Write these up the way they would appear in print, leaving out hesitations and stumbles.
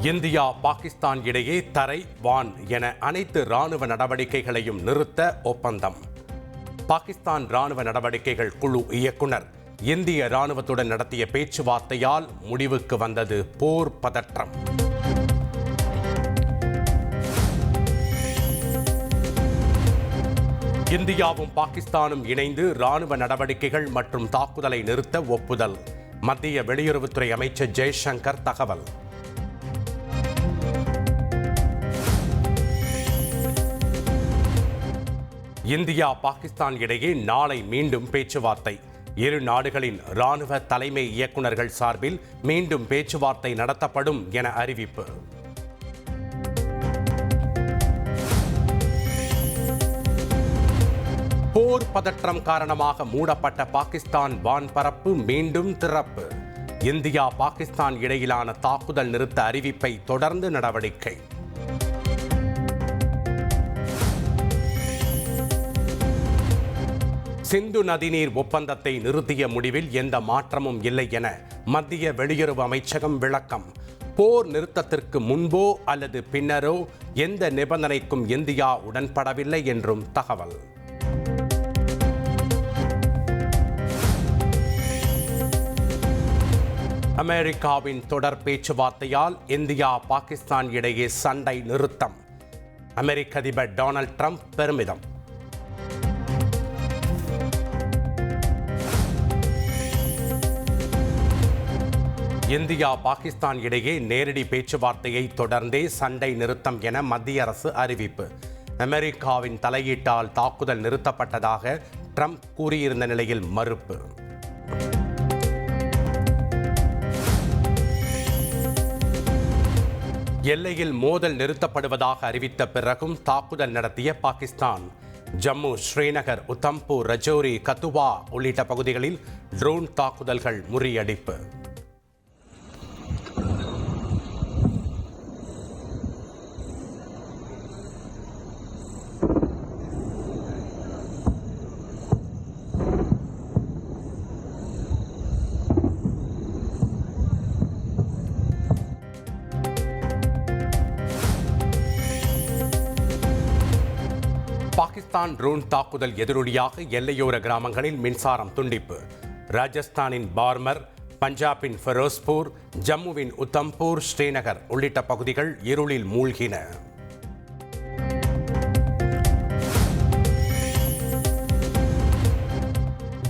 India Pakistan இடையே தரை, வான் என அனைத்து ராணுவ நடவடிக்கைகளையும் நிறுத்த ஒப்பந்தம். பாகிஸ்தான் ராணுவ நடவடிக்கைகள் குழு இயக்குனர் இந்திய ராணுவத்துடன் நடத்திய பேச்சுவார்த்தையால் முடிவுக்கு வந்தது போர் பதற்றம். இந்தியாவும் பாகிஸ்தானும் இணைந்து ராணுவ நடவடிக்கைகள் மற்றும் தாக்குதலை நிறுத்த ஒப்புதல். மத்திய வெளியுறவுத்துறை அமைச்சர் ஜெய்சங்கர் தகவல். இந்தியா பாகிஸ்தான் இடையே நாளை மீண்டும் பேச்சுவார்த்தை. இரு நாடுகளின் ராணுவ தலைமை இயக்குநர்கள் சார்பில் மீண்டும் பேச்சுவார்த்தை நடத்தப்படும் என அறிவிப்பு. போர் பதற்றம் காரணமாக மூடப்பட்ட பாகிஸ்தான் வான்பரப்பு மீண்டும் திறப்பு. இந்தியா பாகிஸ்தான் இடையிலான தாக்குதல் நிறுத்த அறிவிப்பை தொடர்ந்து நடவடிக்கை. சிந்து நதிநீர் ஒப்பந்தத்தை நிறுத்திய முடிவில் எந்த மாற்றமும் இல்லை என மத்திய வெளியுறவு அமைச்சகம் விளக்கம். போர் நிறுத்தத்திற்கு முன்போ அல்லது பின்னரோ எந்த நிபந்தனைக்கும் இந்தியா உடன்படவில்லை என்றும் தகவல். அமெரிக்காவின் தொடர் பேச்சுவார்த்தையால் இந்தியா பாகிஸ்தான் இடையே சண்டை நிறுத்தம். அமெரிக்க அதிபர் டொனால்ட் ட்ரம்ப் பெருமிதம். இந்தியா பாகிஸ்தான் இடையே நேரடி பேச்சுவார்த்தையை தொடர்ந்தே சண்டை நிறுத்தம் என மத்திய அரசு அறிவிப்பு. அமெரிக்காவின் தலையீட்டால் தாக்குதல் நிறுத்தப்பட்டதாக ட்ரம்ப் கூறியிருந்த நிலையில் மறுப்பு. எல்லையில் மோதல் நிறுத்தப்படுவதாக அறிவித்த பிறகும் தாக்குதல் நடத்திய பாகிஸ்தான். ஜம்மு, ஸ்ரீநகர், உத்தம்பூர், ரஜோரி, கத்துவா உள்ளிட்ட பகுதிகளில் ட்ரோன் தாக்குதல்கள் முறியடிப்பு. பாகிஸ்தான் ட்ரோன் தாக்குதல் எதிரொலியாக எல்லையோர கிராமங்களில் மின்சாரம் துண்டிப்பு. ராஜஸ்தானின் பார்மர், பஞ்சாபின் ஃபெரோஸ்பூர், ஜம்முவின் உத்தம்பூர், ஸ்ரீநகர் உள்ளிட்ட பகுதிகள் இருளில் மூழ்கின.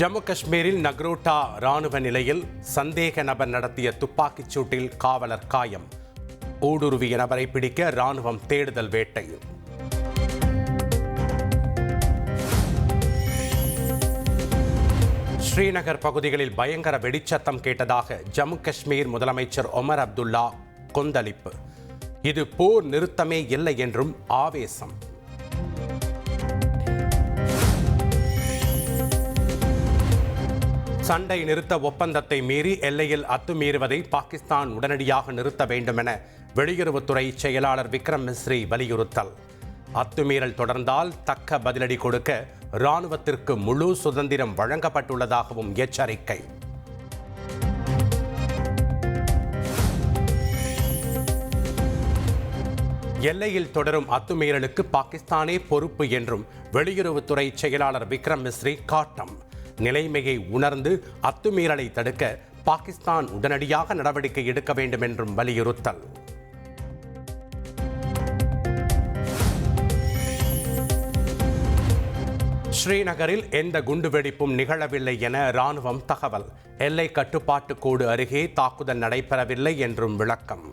ஜம்மு காஷ்மீரில் நக்ரோட்டா ராணுவ நிலையில் சந்தேக நபர் நடத்திய துப்பாக்கிச் சூட்டில் காவலர் காயம். ஊடுருவிய நபரை பிடிக்க ராணுவம் தேடுதல் வேட்டை. ஸ்ரீநகர் பகுதிகளில் பயங்கர வெடிச்சத்தம் கேட்டதாக ஜம்மு காஷ்மீர் முதலமைச்சர் ஒமர் அப்துல்லா கொந்தளிப்பு. இது போர் நிறுத்தமே இல்லை என்றும் ஆவேசம். சண்டை நிறுத்த ஒப்பந்தத்தை மீறி எல்லையில் அத்துமீறுவதை பாகிஸ்தான் உடனடியாக நிறுத்த வேண்டும் என வெளியுறவுத்துறை செயலாளர் விக்ரம் மிஸ்ரி வலியுறுத்தல். அத்துமீறல் தொடர்ந்தால் தக்க பதிலடி கொடுக்க இராணுவத்திற்கு முழு சுதந்திரம் வழங்கப்பட்டுள்ளதாகவும் எச்சரிக்கை. எல்லையில் தொடரும் அத்துமீறலுக்கு பாகிஸ்தானே பொறுப்பு என்றும் வெளியுறவுத்துறை செயலாளர் விக்ரம் மிஸ்ரி காட்டம். நிலைமையை உணர்ந்து அத்துமீறலை தடுக்க பாகிஸ்தான் உடனடியாக நடவடிக்கை எடுக்க வேண்டும் என்றும் வலியுறுத்தல். ஸ்ரீநகரில் எந்த குண்டுவெடிப்பும் நிகழவில்லை என ராணுவம் தகவல். எல்லை கட்டுப்பாட்டு கோடு அருகே தாக்குதல் நடைபெறவில்லை என்றும் விளக்கம்.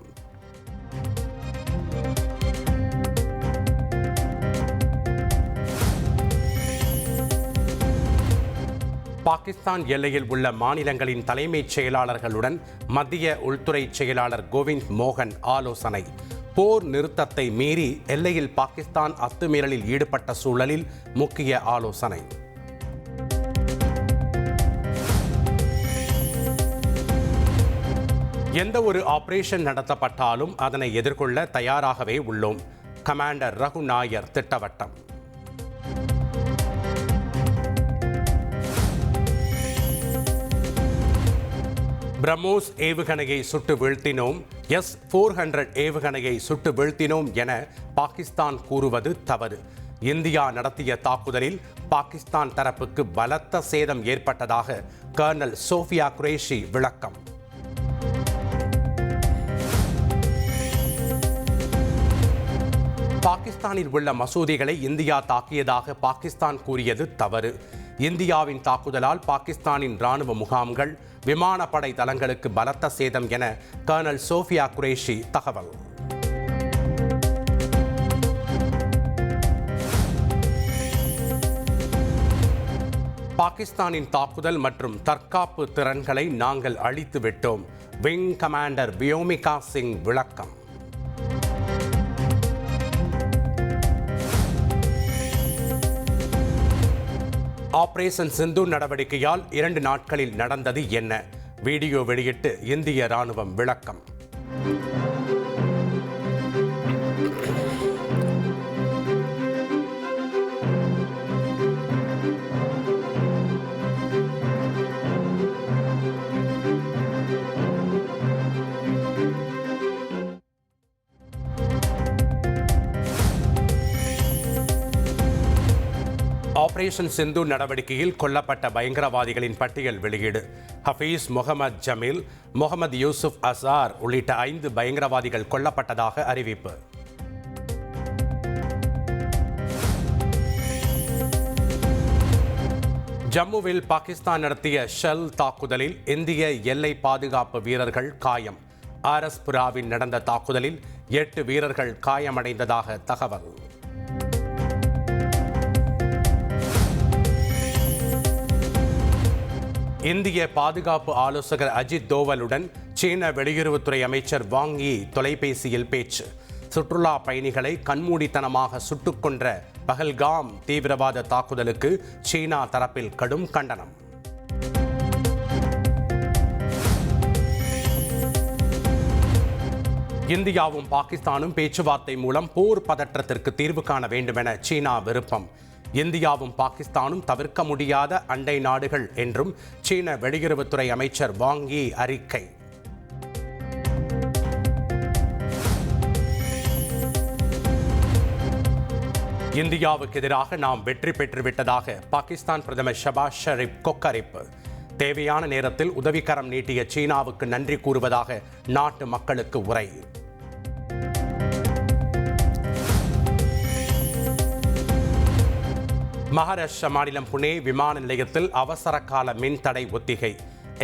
பாகிஸ்தான் எல்லையில் உள்ள மாநிலங்களின் தலைமைச் செயலாளர்களுடன் மத்திய உள்துறை செயலாளர் கோவிந்த் மோகன் ஆலோசனை. போர் நிறுத்தத்தை மீறி எல்லையில் பாகிஸ்தான் அத்துமீறலில் ஈடுபட்ட சூழலில் முக்கிய ஆலோசனை. எந்த ஒரு ஆபரேஷன் நடத்தப்பட்டாலும் அதனை எதிர்கொள்ள தயாராகவே உள்ளோம். கமாண்டர் ரகு நாயர் திட்டவட்டம். பிரம்மோஸ் ஏவுகணையை சுட்டு வீழ்த்தினோம், S-400 ஏவுகணையை சுட்டு வீழ்த்தினோம் என பாகிஸ்தான் கூறுவது தவறு. இந்தியா நடத்திய தாக்குதலில் பாகிஸ்தான் தரப்புக்கு பலத்த சேதம் ஏற்பட்டதாக கர்னல் சோஃபியா குரேஷி விளக்கம். பாகிஸ்தானில் உள்ள மசூதிகளை இந்தியா தாக்கியதாக பாகிஸ்தான் கூறியது தவறு. இந்தியாவின் தாக்குதலால் பாகிஸ்தானின் ராணுவ முகாம்கள், விமானப்படை தளங்களுக்கு பலத்த சேதம் என கர்னல் சோஃபியா குரேஷி தகவல். பாகிஸ்தானின் தாக்குதல் மற்றும் தற்காப்பு திறன்களை நாங்கள் அழித்து விட்டோம். விங் கமாண்டர் வியோமிகா சிங் விளக்கம். ஆபரேஷன் சிந்து நடவடிக்கையால் 2 நாட்களில் நடந்தது என்ன? வீடியோ வெளியிட்டு இந்திய ராணுவம் விளக்கம். ஆபரேஷன் சிந்து நடவடிக்கையில் கொல்லப்பட்ட பயங்கரவாதிகளின் பட்டியல் வெளியீடு. ஹஃபீஸ் முகமது ஜமீல், முகமது யூசுப் அசார் உள்ளிட்ட 5 பயங்கரவாதிகள் கொல்லப்பட்டதாக அறிவிப்பு. ஜம்முவில் பாகிஸ்தான் நடத்திய ஷெல் தாக்குதலில் இந்திய எல்லை பாதுகாப்பு வீரர்கள் காயம். ஆர்எஸ்புராவில் நடந்த தாக்குதலில் 8 வீரர்கள் காயமடைந்ததாக தகவல். இந்திய பாதுகாப்பு ஆலோசகர் அஜித் தோவலுடன் சீன வெளியுறவுத்துறை அமைச்சர் வாங் யி தொலைபேசியில் பேச்சு. சுற்றுலா பயணிகளை கண்மூடித்தனமாக சுட்டுக் கொன்ற பஹல்காம் தீவிரவாத தாக்குதலுக்கு சீனா தரப்பில் கடும் கண்டனம். இந்தியாவும் பாகிஸ்தானும் பேச்சுவார்த்தை மூலம் போர் பதற்றத்திற்கு தீர்வு காண வேண்டும் என சீனா விருப்பம். இந்தியாவும் பாகிஸ்தானும் தவிர்க்க முடியாத அண்டை நாடுகள் என்றும் சீன வெளியுறவுத்துறை அமைச்சர் வாங் யி அறிக்கை. இந்தியாவுக்கு எதிராக நாம் வெற்றி பெற்றுவிட்டதாக பாகிஸ்தான் பிரதமர் ஷபாஸ் ஷெரீப் கொக்கரிப்பு. தேவையான நேரத்தில் உதவிக்கரம் நீட்டிய சீனாவுக்கு நன்றி கூறுவதாக நாட்டு மக்களுக்கு உரை. மகாராஷ்டிரா மாநிலம் புனே விமான நிலையத்தில் அவசர கால மின்தடை ஒத்திகை.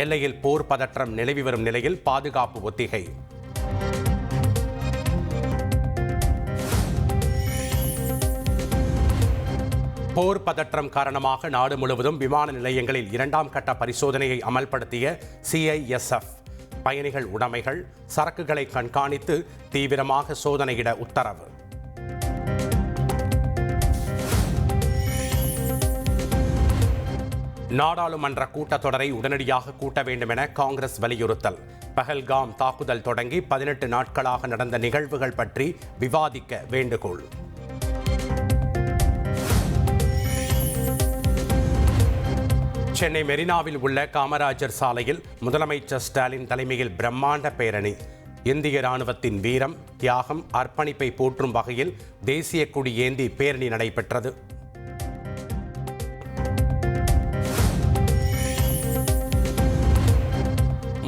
எல்லையில் போர் பதற்றம் நிலவி வரும் நிலையில் பாதுகாப்பு ஒத்திகை. போர் பதற்றம் காரணமாக நாடு முழுவதும் விமான நிலையங்களில் 2ஆம் கட்ட பரிசோதனையை அமல்படுத்திய CISF. பயணிகள் உடைமைகள், சரக்குகளை கண்காணித்து தீவிரமாக சோதனையிட உத்தரவு. நாடாளுமன்ற கூட்டத்தொடரை உடனடியாக கூட்ட வேண்டும் என காங்கிரஸ் வலியுறுத்தல். பஹல்காம் தாக்குதல் தொடங்கி 18 நாட்களாக நடந்த நிகழ்வுகள் பற்றி விவாதிக்க வேண்டுகோள். சென்னை மெரினாவில் உள்ள காமராஜர் சாலையில் முதலமைச்சர் ஸ்டாலின் தலைமையில் பிரம்மாண்ட பேரணி. இந்திய ராணுவத்தின் வீரம், தியாகம், அர்ப்பணிப்பை போற்றும் வகையில் தேசிய கொடி ஏந்தி பேரணி நடைபெற்றது.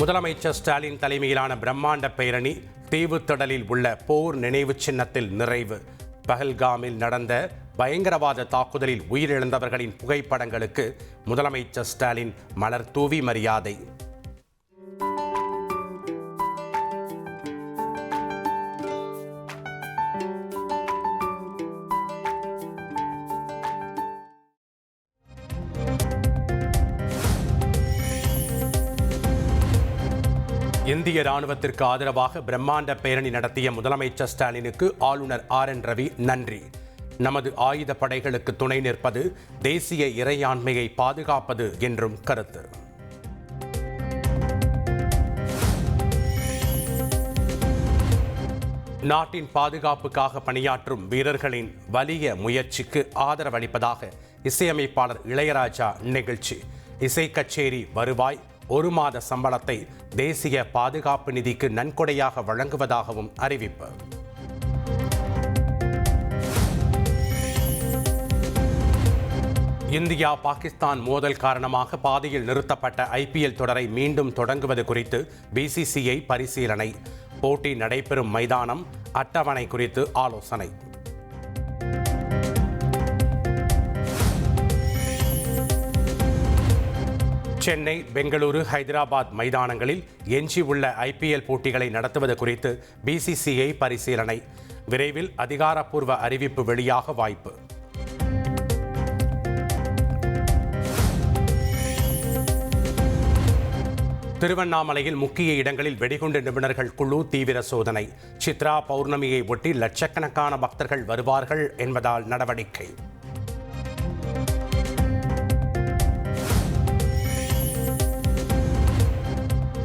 முதலமைச்சர் ஸ்டாலின் தலைமையிலான பிரம்மாண்ட பேரணி தீவுத்திடலில் உள்ள போர் நினைவு சின்னத்தில் நிறைவு. பஹல்காமில் நடந்த பயங்கரவாத தாக்குதலில் உயிரிழந்தவர்களின் புகைப்படங்களுக்கு முதலமைச்சர் ஸ்டாலின் மலர் தூவி மரியாதை. இந்திய ராணுவத்திற்கு ஆதரவாக பிரம்மாண்ட பேரணி நடத்திய முதலமைச்சர் ஸ்டாலினுக்கு ஆளுநர் RN ரவி நன்றி. நமது ஆயுத படைகளுக்கு துணை நிற்பது தேசிய இறையாண்மையை பாதுகாப்பது என்றும் கருத்து. நாட்டின் பாதுகாப்புக்காக பணியாற்றும் வீரர்களின் வலிய முயற்சிக்கு ஆதரவளிப்பதாக இசையமைப்பாளர் இளையராஜா நிகழ்ச்சி. இசை கச்சேரி வருவாய் 1 மாத சம்பளத்தை தேசிய பாதுகாப்பு நிதிக்கு நன்கொடையாக வழங்குவதாகவும் அறிவிப்பு. இந்தியா பாகிஸ்தான் மோதல் காரணமாக பாதியில் நிறுத்தப்பட்ட IPL தொடரை மீண்டும் தொடங்குவது குறித்து BCCI பரிசீலனை. போட்டி நடைபெறும் மைதானம், அட்டவணை குறித்து ஆலோசனை. சென்னை, பெங்களூரு, ஹைதராபாத் மைதானங்களில் எஞ்சியுள்ள IPL போட்டிகளை நடத்துவது குறித்து BCCI பரிசீலனை. விரைவில் அதிகாரப்பூர்வ அறிவிப்பு வெளியாக வாய்ப்பு. திருவண்ணாமலையில் முக்கிய இடங்களில் வெடிகுண்டு நிபுணர்கள் குழு தீவிர சோதனை. சித்ரா பௌர்ணமியை ஒட்டி லட்சக்கணக்கான பக்தர்கள் வருவார்கள் என்பதால் நடவடிக்கை.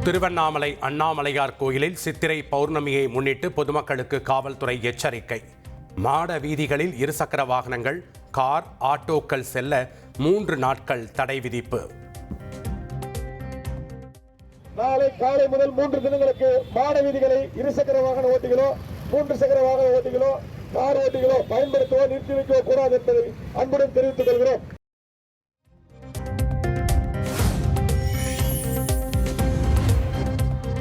திருவண்ணாமலை அண்ணாமலையார் கோயிலில் சித்திரை பௌர்ணமியை முன்னிட்டு பொதுமக்களுக்கு காவல்துறை எச்சரிக்கை. மாட வீதிகளில் இருசக்கர வாகனங்கள், கார், ஆட்டோக்கள் செல்ல 3 நாட்கள் தடை விதிப்பு. நாளை காலை முதல் 3 தினங்களுக்கு மாட வீதிகளை இருசக்கர வாகன ஓட்டிகளோ, 3 சக்கர வாகன ஓட்டிகளோ, கார் ஓட்டிகளோ பயன்படுத்தவோ நிறுத்தி வைக்கவோ கூடாது என்பதை அன்புடன் தெரிவித்துக் கொள்கிறோம்.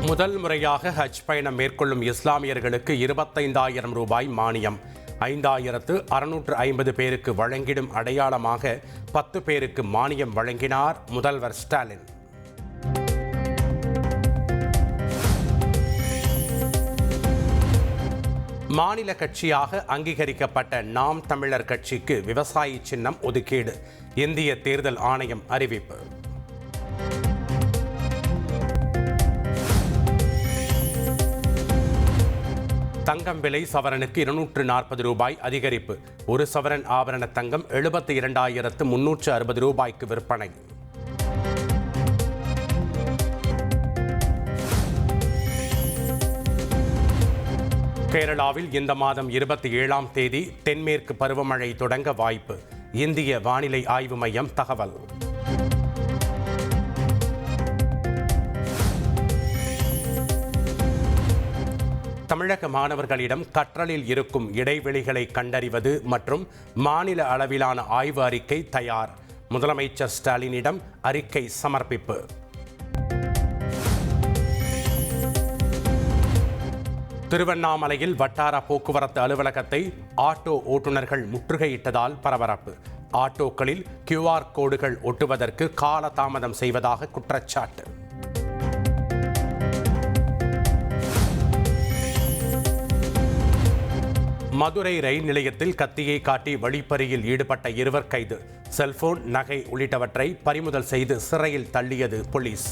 முதல் முறையாக ஹஜ் பயணம் மேற்கொள்ளும் இஸ்லாமியர்களுக்கு 25,000 ரூபாய் மானியம். 5,650 பேருக்கு வழங்கிடும் அடையாளமாக 10 பேருக்கு மானியம் வழங்கினார் முதல்வர் ஸ்டாலின். மாநில கட்சியாக அங்கீகரிக்கப்பட்ட நாம் தமிழர் கட்சிக்கு விவசாயி சின்னம் ஒதுக்கீடு. இந்திய தேர்தல் ஆணையம் அறிவிப்பு. தங்கம் விலை சவரனுக்கு 240 ரூபாய் அதிகரிப்பு. 1 சவரன் ஆபரண தங்கம் 72,360 ரூபாய்க்கு விற்பனை. கேரளாவில் இந்த மாதம் 27ஆம் தேதி தென்மேற்கு பருவமழை தொடங்க வாய்ப்பு. இந்திய வானிலை ஆய்வு மையம் தகவல். தமிழக மாணவர்களிடம் கற்றலில் இருக்கும் இடைவெளிகளை கண்டறிவது மற்றும் மாநில அளவிலான ஆய்வு அறிக்கை தயார். முதலமைச்சர் ஸ்டாலினிடம் அறிக்கை சமர்ப்பிப்பு. திருவண்ணாமலையில் வட்டார போக்குவரத்து அலுவலகத்தை ஆட்டோ ஓட்டுநர்கள் முற்றுகையிட்டதால் பரபரப்பு. ஆட்டோக்களில் QR கோடுகள் ஒட்டுவதற்கு கால தாமதம் செய்வதாக குற்றச்சாட்டு. மதுரை ரயில் நிலையத்தில் கத்தியை காட்டி வழிப்பறியில் ஈடுபட்ட 2 கைது. செல்போன், நகை உள்ளிட்டவற்றை பறிமுதல் செய்து சிறையில் தள்ளியது போலீஸ்.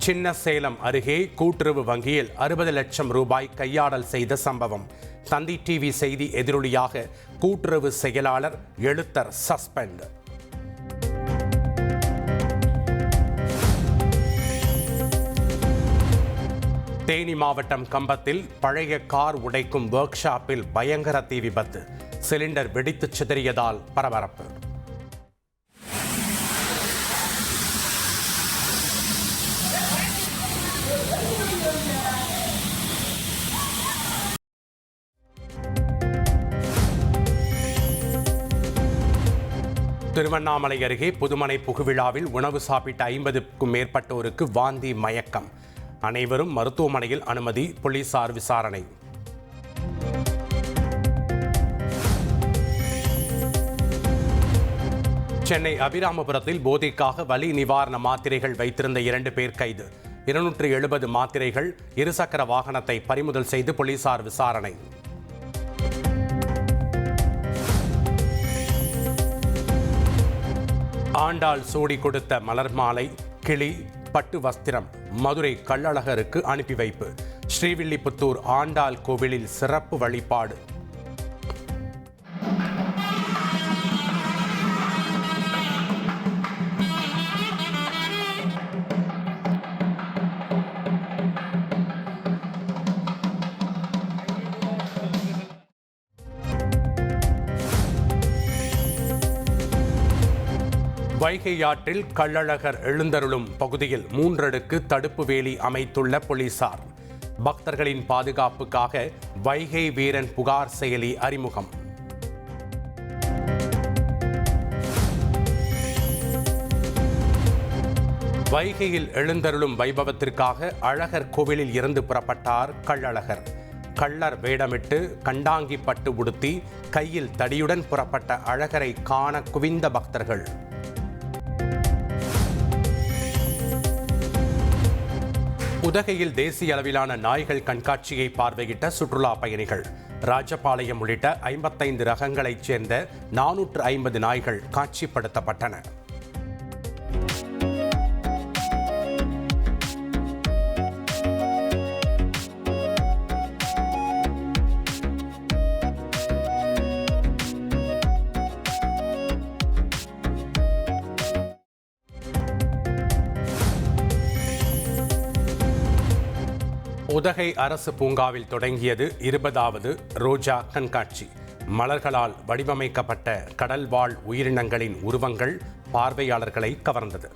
சின்ன சேலம் அருகே கூட்டுறவு வங்கியில் 60 லட்சம் ரூபாய் கையாடல் செய்த சம்பவம். தந்தி டிவி செய்தி எதிரொலியாக கூட்டுறவு செயலாளர் எழுத்தர் சஸ்பெண்ட். தேனி மாவட்டம் கம்பத்தில் பழைய கார் உடைக்கும் ஒர்க் ஷாப்பில் பயங்கர தீ விபத்து. சிலிண்டர் வெடித்து சிதறியதால் பரபரப்பு. திருவண்ணாமலை அருகே புதுமனை புகுவிழாவில் உணவு சாப்பிட்ட 50க்கும் மேற்பட்டோருக்கு வாந்தி, மயக்கம். அனைவரும் மருத்துவமனையில் அனுமதி. போலீசார் விசாரணை. சென்னை அபிராமபுரத்தில் போதைக்காக வலி நிவாரண மாத்திரைகள் வைத்திருந்த 2 பேர் கைது. 270 மாத்திரைகள், இருசக்கர வாகனத்தை பறிமுதல் செய்து போலீசார் விசாரணை. ஆண்டாள் சூடி கொடுத்த மலர் மாலை, கிளி, பட்டு வஸ்திரம் மதுரை கள்ளழகருக்கு அனுப்பி வைப்பு. ஸ்ரீவில்லிபுத்தூர் ஆண்டாள் கோவிலில் சிறப்பு வழிபாடு. வைகை ஆற்றில் கள்ளழகர் எழுந்தருளும் பகுதியில் 3 அடுக்கு தடுப்பு வேலி அமைத்துள்ள போலீசார். பக்தர்களின் பாதுகாப்புக்காக வைகை வீரன் புகார் செயலி அறிமுகம். வைகையில் எழுந்தருளும் வைபவத்திற்காக அழகர் கோவிலில் இருந்து புறப்பட்டார் கள்ளழகர். கள்ளர் வேடமிட்டு கண்டாங்கி பட்டு உடுத்தி கையில் தடியுடன் புறப்பட்ட அழகரை காண குவிந்த பக்தர்கள். உதகையில் தேசிய அளவிலான நாய்கள் கண்காட்சியை பார்வையிட்ட சுற்றுலா பயணிகள். ராஜபாளையம் உள்ளிட்ட 55 ரகங்களைச் சேர்ந்த 450 நாய்கள் காட்சிப்படுத்தப்பட்டன. உதகை அரசு பூங்காவில் தொடங்கியது 20வது ரோஜா கண்காட்சி. மலர்களால் வடிவமைக்கப்பட்ட கடல்வாழ் உயிரினங்களின் உருவங்கள் பார்வையாளர்களை கவர்ந்தது.